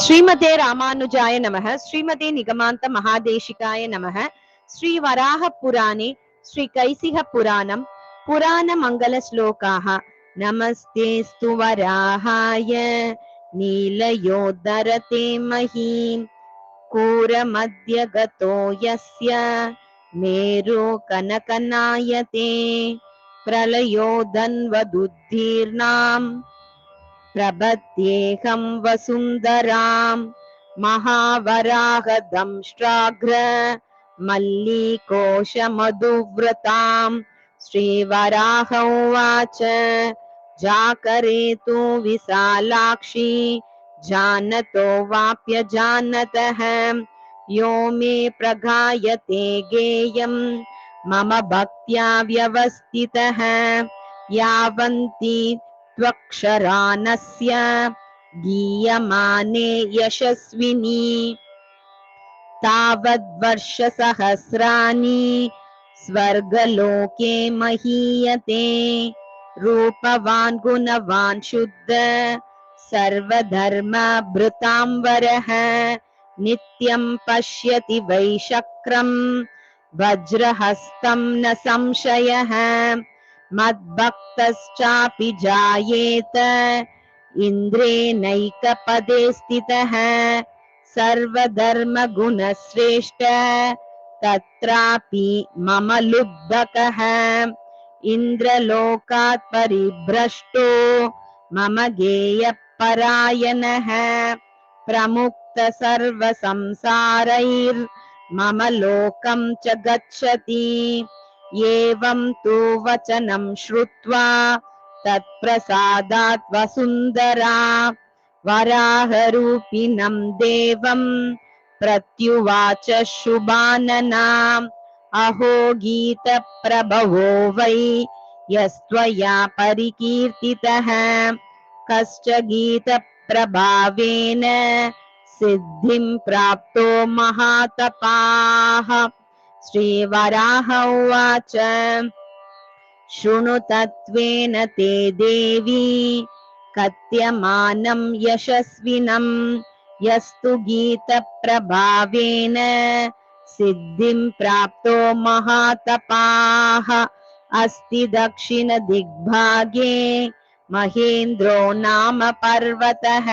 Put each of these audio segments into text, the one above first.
श्रीमते रामानुजाय नमः। श्रीमते निगमान्त महादेशिकाय नमः। श्री वराह पुराणे श्री कैसिह पुराणं पुराण मंगल श्लोकाः। नमस्तेस्तु वराहाय नीलयोद्धरते महीम् कूरमद्य गतो यस्य मेरु कनकनायते प्रलयोदन्वदुद्धीर्णाम् प्रपद्येऽहं वसुन्धरां महावराहदंष्ट्राग्र मल्लिकोशमधुव्रतां श्रीवराह उवाच जाकरेतु विशालाक्षी जानतो वाप्यजानतः यो मे प्रगायते गेयं मम भक्त्या व्यवस्थितः यावन्ति त्वक्षरानस्य गीयमाने यशस्विनी तावद्वर्षसहस्राणि स्वर्गलोके महीयते रूपवान् गुणवान् शुद्ध सर्वधर्मभृतांवरः नित्यं पश्यति वैशक्रं वज्रहस्तं न संशयः मद्भक्तश्चापि जायेत इन्द्रेणैकपदे स्थितः सर्वधर्मगुणश्रेष्ठ तत्रापि मम लुब्धकः इन्द्रलोकात् परिभ्रष्टो मम गेयपरायणः प्रमुक्त सर्वसंसारैर्मम लोकं च गच्छति एवं तु वचनं श्रुत्वा तत्प्रसादात् वसुन्धरा वराहरूपिणं देवं प्रत्युवाच शुभानना अहो गीतप्रभवो वै यस्त्वया परिकीर्तितः कश्च गीतप्रभावेन सिद्धिं प्राप्तो महातपाः श्रीवराह उवाच शृणु तत्त्वेन ते देवी कथ्यमानं यशस्विनं यस्तु गीतप्रभावेन सिद्धिं प्राप्तो महातपाः अस्ति दक्षिणदिग्भागे महेन्द्रो नाम पर्वतः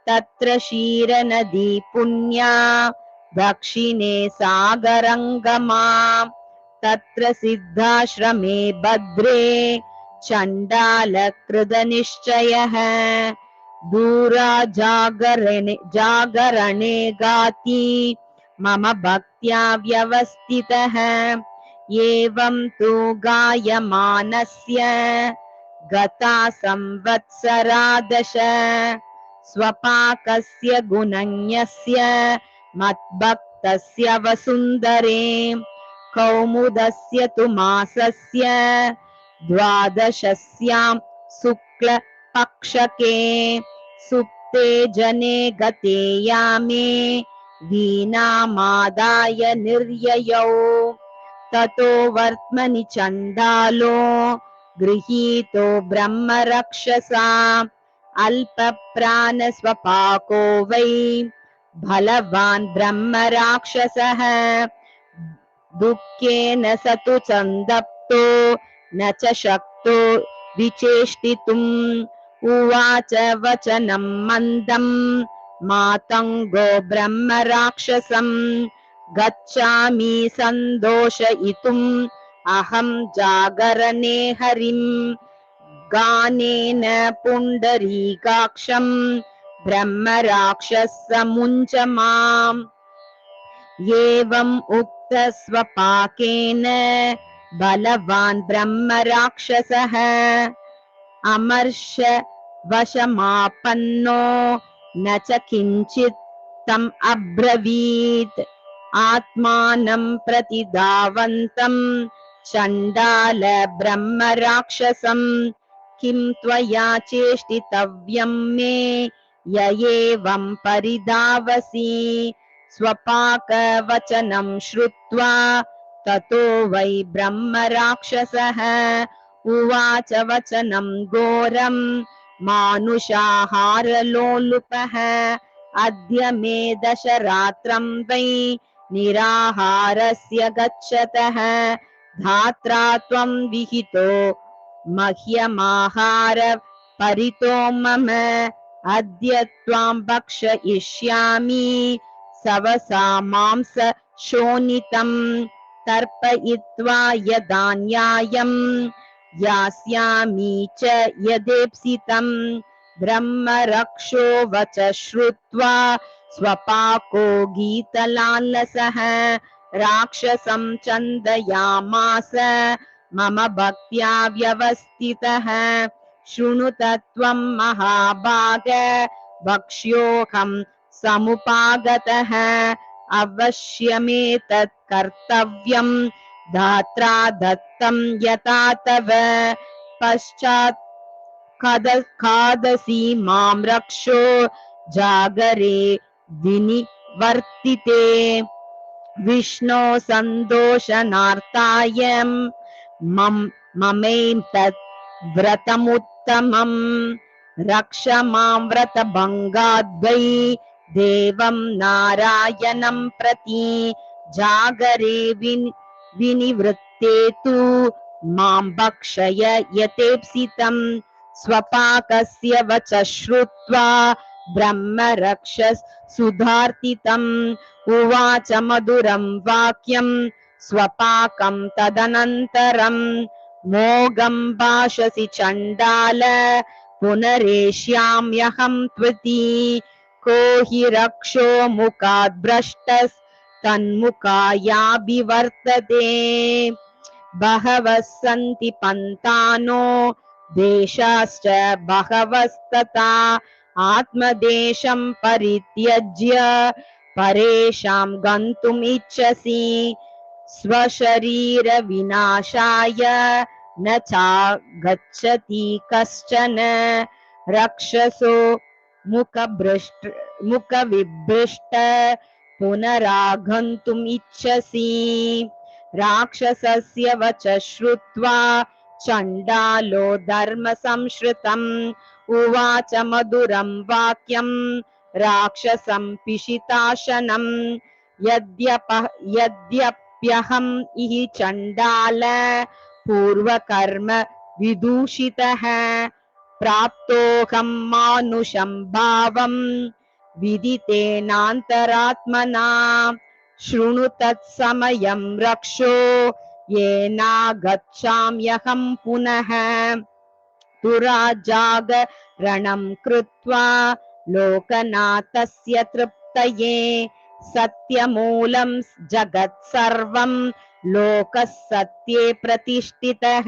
तत्र क्षीरनदी पुण्या दक्षिणे सागरंगमा तत्र सिद्धाश्रमे भद्रे चण्डालकृतनिश्चयः दूरा जागरणे गाति मम भक्त्या व्यवस्थितः एवं तु गायमानस्य गता संवत्सरा दश स्वपाकस्य गुणन्यस्य मद्भक्तस्य वसुन्धरे कौमुदस्य तु मासस्य द्वादशस्यां शुक्लपक्षके सुप्ते जने गते यामे वीणामादाय निर्ययौ ततो वर्त्मनि चण्डालो गृहीतो ब्रह्मरक्षसा अल्पप्राणस्वपाको वै बलवान् ब्रह्मराक्षसः दुःखेन स तु सन्दप्तो न च शक्तो विचेष्टितुम् उवाच वचनं मन्दं मातङ्गो ब्रह्मराक्षसं गच्छामि सन्दोषयितुम् अहं जागरणे हरिं गानेन पुण्डरीकाक्षं ब्रह्मराक्षसमुञ्च माम् एवम् उक्त स्वपाकेन बलवान् ब्रह्मराक्षसः अमर्ष वशमापन्नो न च किञ्चित् तम् अब्रवीत् आत्मानं प्रतिधावन्तं चण्डाल ब्रह्मराक्षसं किं त्वया चेष्टितव्यं मे य एवं परिधावसि स्वपाकवचनं श्रुत्वा ततो वै ब्रह्मराक्षसः उवाच वचनं घोरं मानुषाहारलोलुपः अद्य मे दशरात्रं वै निराहारस्य गच्छतः धात्रा त्वं विहितो मह्यमाहार परितो मम अद्य त्वां भक्षयिष्यामि सवसा मांस शोणितं तर्पयित्वा यदा न्यायं यास्यामि च यदेप्सितं ब्रह्मरक्षो वच श्रुत्वा स्वपाको गीतलालसः राक्षसं चन्दयामास मम भक्त्या व्यवस्थितः शृणुत त्वं महाभाग भक्ष्योऽहं समुपागतः अवश्यमेतत् कर्तव्यं धात्रा दत्तं यथा तव पश्चात् खादसि मां रक्षो जागरे विनिवर्तिते विष्णो सन्तोषनार्थाय ममैतत् व्रतमुत्तमम् रक्ष मां व्रतभङ्गाद्वै देवं नारायणं प्रति जागरे विनिवृत्ते तु मां भक्षय यथेप्सितं स्वपाकस्य वच श्रुत्वा ब्रह्मरक्षस सुधार्तितम् उवाच मधुरं वाक्यं स्वपाकं तदनन्तरं मोघं भाषसि चण्डाल पुनरेष्याम्यहं त्वति को हि रक्षो मुखात् भ्रष्टस्तन्मुखायाभिवर्तते बहवः सन्ति पन्तानो देशाश्च बहवस्तथा आत्मदेशं परित्यज्य परेषां गन्तुम् इच्छसि स्वशरीर विनाशाय न चागच्छति कश्चन रक्षसो मुखविभ्रष्ट पुनरागन्तुम् इच्छसि राक्षसस्य वच श्रुत्वा चण्डालो धर्म संश्रितम् उवाच मधुरं वाक्यं राक्षसं पिशिताशनं यद्यप्यहं इहि चण्डाल पूर्वकर्म विदूषितः प्राप्तोऽहं मानुषं भावं विदितेनान्तरात्मना शृणु तत्समयं रक्षो येनागच्छाम्यहं पुनः दुराजागरणं कृत्वा लोकनाथस्य तृप्तये सत्यमूलं जगत् सर्वं लोकः सत्ये प्रतिष्ठितः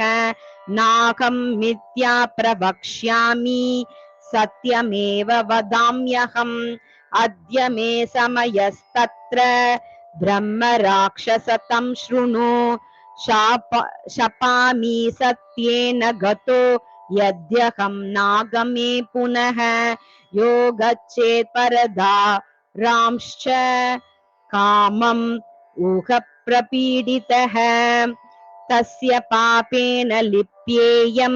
नाहं मिथ्या प्रवक्ष्यामि सत्यमेव वदाम्यहम् अद्य मे समयस्तत्र ब्रह्मराक्षसतं शृणु शपामि सत्येन गतो यद्यहं नागमे पुनः यो गच्छेत् परदारांश्च कामम् ऊह प्रपीडितः तस्य पापेन लिप्येयं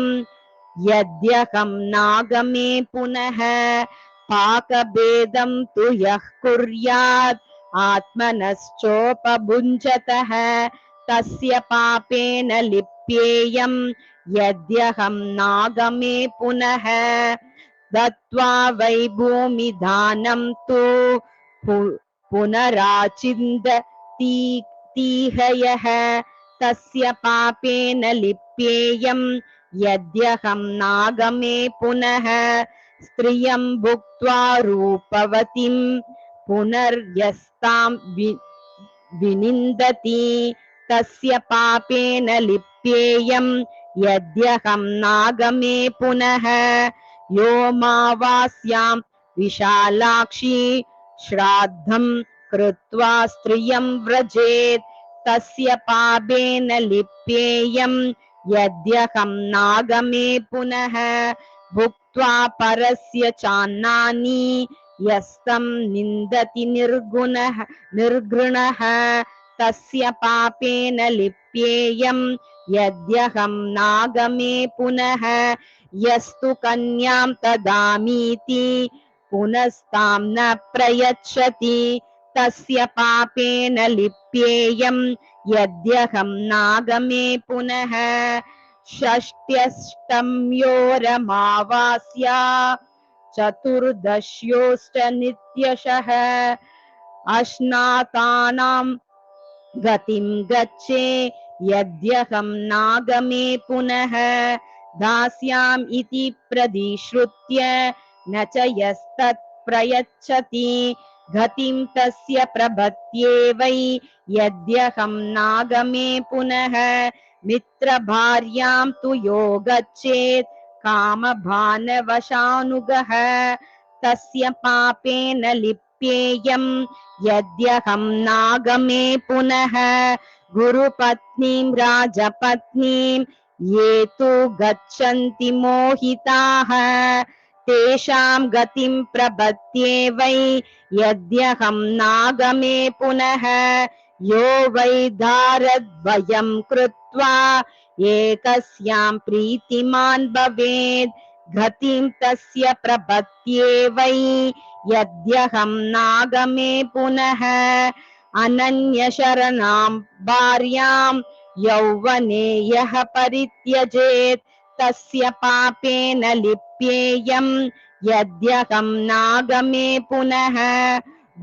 यद्यहं नागमे पुनः पाकभेदं तु यः कुर्यात् आत्मनश्चोपभुञ्जतः तस्य पापेन लिप्येयं यद्यहं नागमे पुनः दत्त्वा वै भूमिदानं तु पुनराचिन्दतीह तस्य पापेन लिप्येयं यद्यहं नागमे पुनः स्त्रियं भुक्त्वा रूपवतीं पुनर्यस्तां विनिन्दति तस्य पापेन लिप्येयं यद्यहं नागमे पुनः यो मावास्यां विशालाक्षी श्राद्धं कृत्वा स्त्रियं व्रजेत् तस्य पापेन लिप्येयं यद्यहं नागमे पुनः भुक्त्वा परस्य चान्नानि यस्तं निन्दति निर्घृणः तस्य पापेन लिप्येयं यद्यहं नागमे पुनः यस्तु कन्यां ददामीति पुनस्तां न प्रयच्छति तस्य पापेन लिप्येयं यद्यहं नागमे पुनः षष्ट्यष्टम्योरमावास्या चतुर्दश्योऽष्टनित्यशः अश्नातानां गतिं गच्छे यद्यहं नागमे पुनः दास्याम् इति प्रदिश्रुत्य न च यस्तत् प्रयच्छति गतिं तस्य प्रपद्ये वै यद्यहं नागमे पुनः मित्रभार्यां तु यो गच्छेत् कामभानवशानुगः तस्य पापेन लिप्येयं यद्यहं नागमे पुनः गुरुपत्नीं राजपत्नीं ये तु गच्छन्ति मोहिताः तेषां गतिं प्रपद्ये वै यद्यहं नागमे पुनः यो वै दारद्वयं कृत्वा एकस्यां प्रीतिमान् भवेत् गतिं तस्य प्रपद्ये वै यद्यहं नागमे पुनः अनन्यशरणां भार्यां यौवने यः परित्यजेत् तस्य पापेन लिप्येयं यद्यहं नागमे पुनः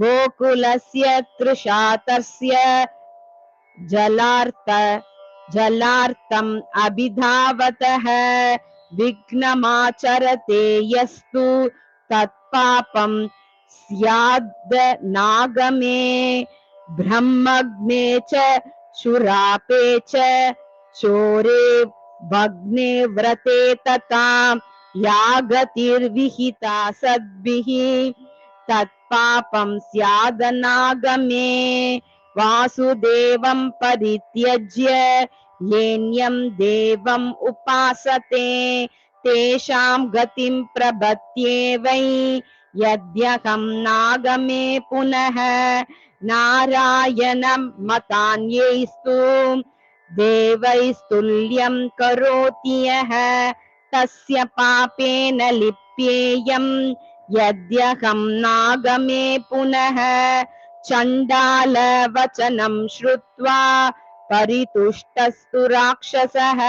गोकुलस्य तृषातस्य जलार्थम् अभिधावतः विघ्नमाचरते यस्तु तत्पापं स्याद् नागमे ब्रह्मग्ने च शूरापे च चोरे भग्ने व्रते तथा या गतिर्विहिता सद्भिः तत्पापं स्यादनागमे वासुदेवं परित्यज्य येन्यं देवम् उपासते तेषां गतिं प्रपद्ये वै यद्यहं नागमे पुनः नारायणं मतान्यैस्तु देवैस्तुल्यं करोति यः तस्य पापेन लिप्येयं यद्यहं नागमे पुनः चण्डालवचनं श्रुत्वा परितुष्टस्तु राक्षसः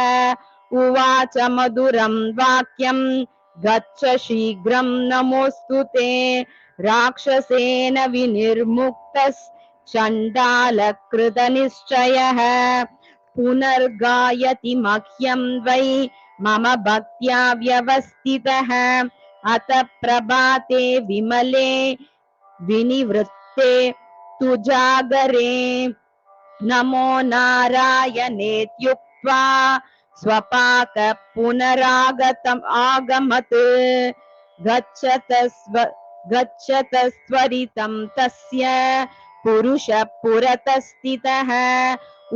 उवाच मधुरं वाक्यं गच्छ शीघ्रं नमोऽस्तु ते राक्षसेन विनिर्मुक्तश्चण्डालकृतनिश्चयः पुनर्गायति मह्यं वै मम भक्त्या व्यवस्थितः अत प्रभाते विमले विनिवृत्ते तु जागरे नमो नारायणेत्युक्त्वा स्वपाक पुनरागतम् आगमत् गच्छतस्त्वरितं तस्य पुरुषः पुरतस्थितः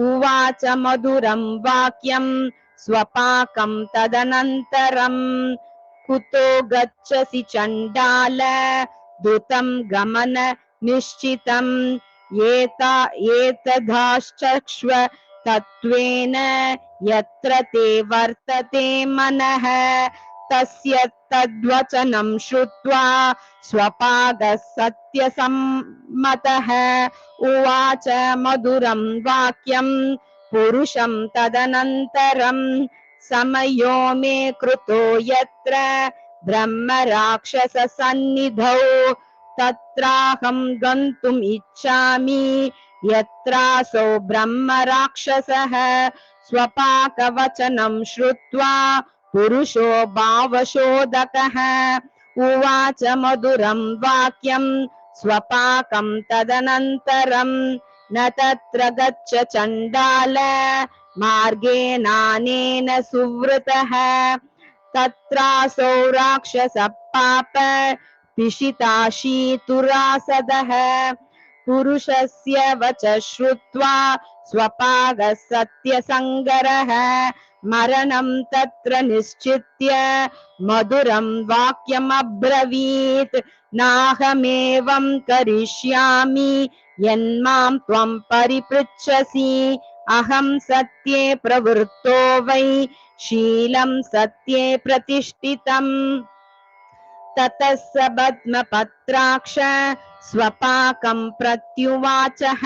उवाच मधुरं वाक्यं स्वपाकं तदनन्तरं कुतो गच्छसि चण्डाल द्रुतं गमन निश्चितं एतदाश्चक्ष्व तत्त्वेन यत्र ते वर्तते मनः तस्य तद्वचनं श्रुत्वा स्वपाकः सत्यसम्मतः उवाच मधुरं वाक्यं पुरुषं तदनन्तरं समयो मे कृतो यत्र ब्रह्म राक्षस सन्निधौ तत्राहं गन्तुम् इच्छामि यत्रासौ ब्रह्म राक्षसः स्वपाकवचनं श्रुत्वा पुरुषो भावशोधकः उवाच मधुरं वाक्यं स्वपाकं तदनन्तरं न तत्र गच्छ चण्डाल मार्गेणानेन सुवृतः तत्रासौ राक्षसः पाप पिशिताशीतुरासदः पुरुषस्य वच श्रुत्वा स्वपाकः सत्यसङ्गरः मरणं तत्र निश्चित्य मधुरं वाक्यमब्रवीत् नाहमेवं करिष्यामि यन्मां त्वं परिपृच्छसि अहं सत्ये प्रवृत्तो वै शीलं सत्ये प्रतिष्ठितम् ततः स पद्मपत्राक्ष स्वपाकं प्रत्युवाचः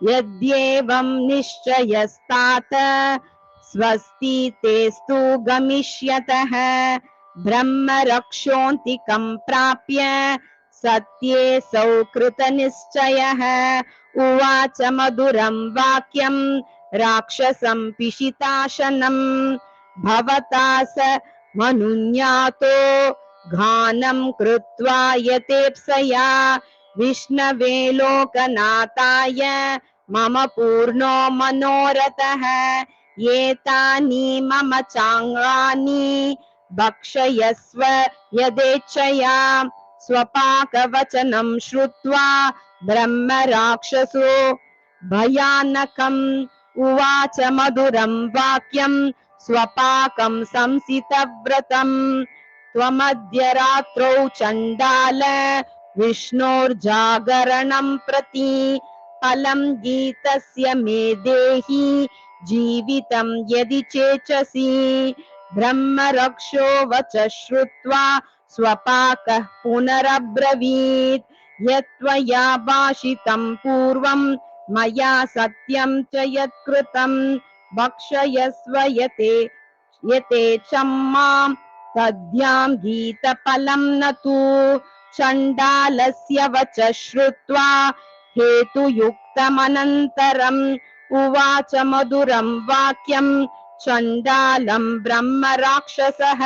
यद्येवं निश्चयस्तात स्वस्ति तेस्तु गमिष्यतः ब्रह्मरक्षोऽन्तिकं प्राप्य सत्ये सौकृतनिश्चयः उवाच मधुरं वाक्यं राक्षसं पिशिताशनम् भवता स मनुज्ञातो घानं कृत्वा यतेप्सया विष्णवे लोकनाथाय मम पूर्णो मनोरथः एतानि मम चाङ्गानि भक्षयस्व यदेच्छया स्वपाकवचनं श्रुत्वा ब्रह्म राक्षसो भयानकम् उवाच मधुरं वाक्यं स्वपाकं संसितव्रतम् त्वमद्य रात्रौ चण्डाल विष्णोर्जागरणं प्रति फलं गीतस्य मे देहि जीवितं यदि चेचसि ब्रह्मरक्षो वच श्रुत्वा स्वपाकः पुनरब्रवीत् यत्त्वया भाषितं पूर्वं मया सत्यं च यत्कृतं भक्षयस्व यतेच्छं मां तद्यां गीतफलं न तु चण्डालस्य वच श्रुत्वा हेतुयुक्तमनन्तरम् उवाच मधुरं वाक्यं चण्डालं ब्रह्म राक्षसः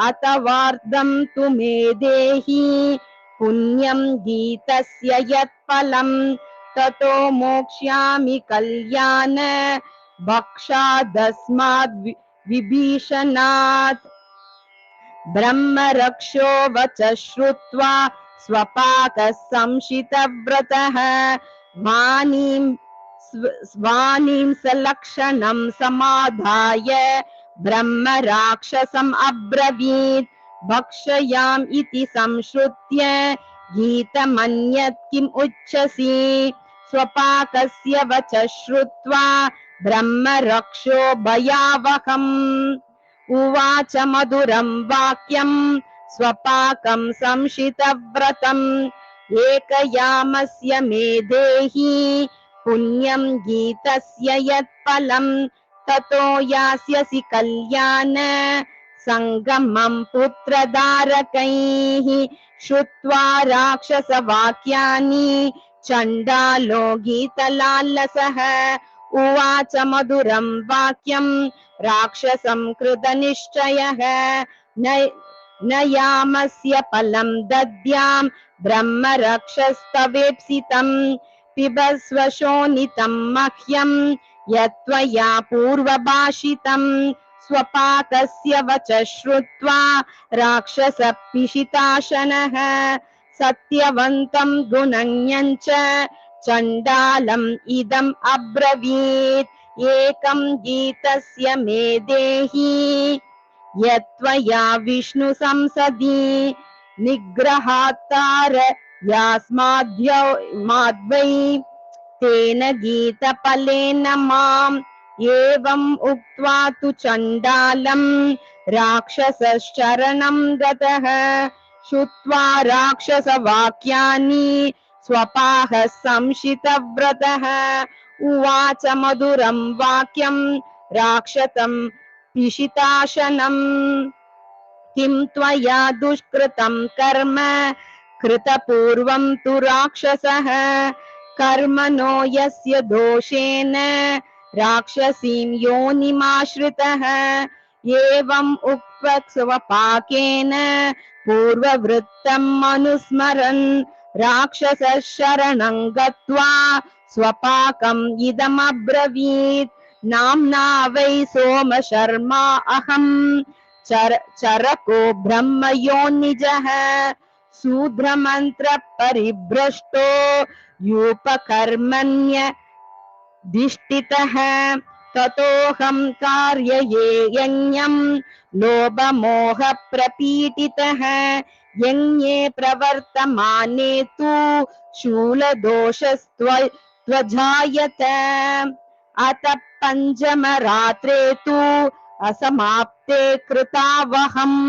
अतवार्धं तु मे देहि पुण्यं गीतस्य यत्फलं ततो मोक्ष्यामि कल्याण भक्षादस्माद् विभीषणात् ब्रह्मरक्षो वच श्रुत्वा स्वपाकः संशितव्रतः वाणीं सलक्षणं समाधाय ब्रह्म राक्षसम् अब्रवीत् भक्षयाम् इति संश्रुत्य गीतमन्यत् किम् उच्चसि स्वपाकस्य वच श्रुत्वा ब्रह्म रक्षो भयावहम् उवाच मधुरं वाक्यं स्वपाकं संशितव्रतम् एकयामस्य मे देहि पुण्यं गीतस्य यत्फलं ततो यास्यसि कल्याण संगमं पुत्रधारकैः श्रुत्वा राक्षसवाक्यानि चण्डालो गीतलाल्लसः उवाच मधुरं वाक्यं राक्षसं कृतनिश्चयः न यामस्य फलं दद्यां ब्रह्म रक्षस्तवेप्सितं पिबस्व शोणितं मह्यं यत्त्वया पूर्वभाषितं स्वपाकस्य वच श्रुत्वा राक्षसपिशिताशनः सत्यवन्तं गुणज्ञं च चण्डालम् इदम् अब्रवीत् एकं गीतस्य मे देहि यत्त्वया विष्णु संसदि निग्रहात्तार यास्माद्वै तेन गीतफलेन माम् एवम् उक्त्वा तु चण्डालं राक्षसशरणं गतः श्रुत्वा राक्षसवाक्यानि स्वपाकः संशितव्रतः उवाच मधुरं वाक्यं राक्षसं पिशिताशनम् किं त्वया दुष्कृतं कर्म कृतपूर्वं तु राक्षसः कर्मणो यस्य दोषेण राक्षसीं योनिमाश्रितः एवम् उक्त्वा स्वपाकेन पूर्ववृत्तम् अनुस्मरन् राक्षसः शरणं गत्वा स्वपाकम् इदमब्रवीत् नाम्ना वै सोमशर्मा अहम् चरको ब्रह्मयोनिजः शूद्रमन्त्र परिभ्रष्टो यूपकर्मण्यधिष्ठितः ततोऽहं कारये यज्ञं लोभमोह प्रपीडितः यज्ञे प्रवर्तमाने तु शूलदोषस्त्वजायत अत पञ्चमरात्रे तु असमाप्ते कृतावहम्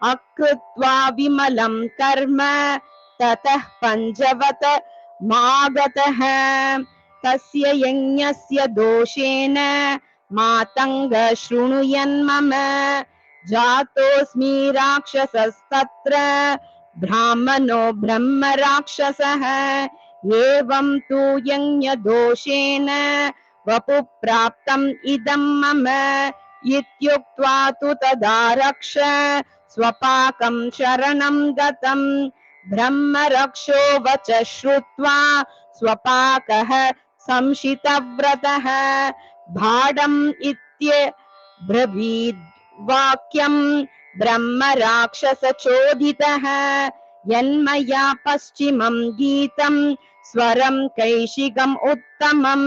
अकृत्वा विमलं कर्म ततः पञ्चवत मागतः तस्य यज्ञस्य दोषेण मातङ्ग शृणुयन्मम जातोऽस्मि राक्षसस्तत्र ब्राह्मणो ब्रह्म राक्षसः एवं तु यज्ञदोषेण वपुप्राप्तम् इदं मम इत्युक्त्वा तु तदा रक्ष स्वपाकं शरणं गतम् ब्रह्मरक्षो वच श्रुत्वा स्वपाकः संशितव्रतः भाडम् इत्यब्रवीद् वाक्यं ब्रह्मराक्षसचोदितः यन्मया पश्चिमं गीतं स्वरं कैशिकम् उत्तमं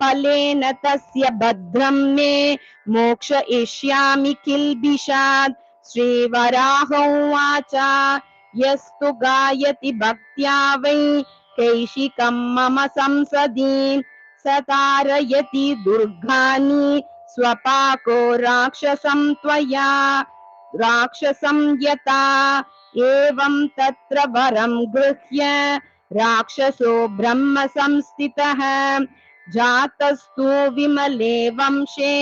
फलेन तस्य भद्रं मे मोक्षयिष्यामि किल्बिषात् श्रीवराह उवाच यस्तु गायति भक्त्या वै कैशिकं मम संसदि स तारयति दुर्गानि स्वपाको राक्षसं त्वया राक्षसं यथा एवं तत्र वरं गृह्य राक्षसो ब्रह्म संस्थितः जातस्तु विमले वंशे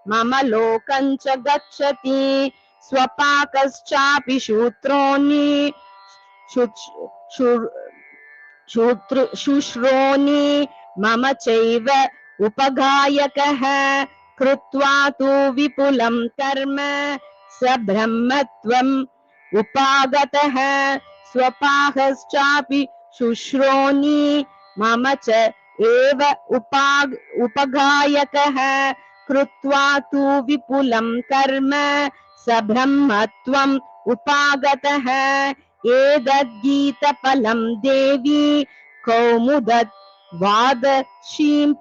मम लोकं च गच्छति स्वपाकश्चापि शूद्रोनि शुश्रोनि मम चैव उपगायकः कृत्वा तु विपुलं कर्म स ब्रह्मत्वम् उपागतः स्वपाकश्चापि शुश्रोनि मम च एव उपगायकः कृत्वा तु विपुलं कर्म स ब्रह्मत्वम् उपागतः एतद्गीतफलं देवी कौमुदद्वादशीं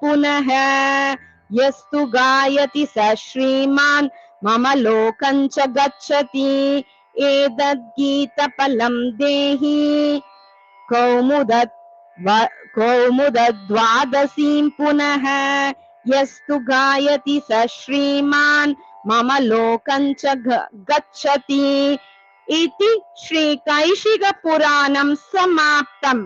पुनः यस्तु गायति स श्रीमान् मम लोकं च गच्छति एतद्गीतफलं देहि कौमुदद्वादशीं पुनः यस्तु गायति स श्रीमान् मम लोकं च गच्छति इति श्रीकैशिक पुराणं समाप्तम्।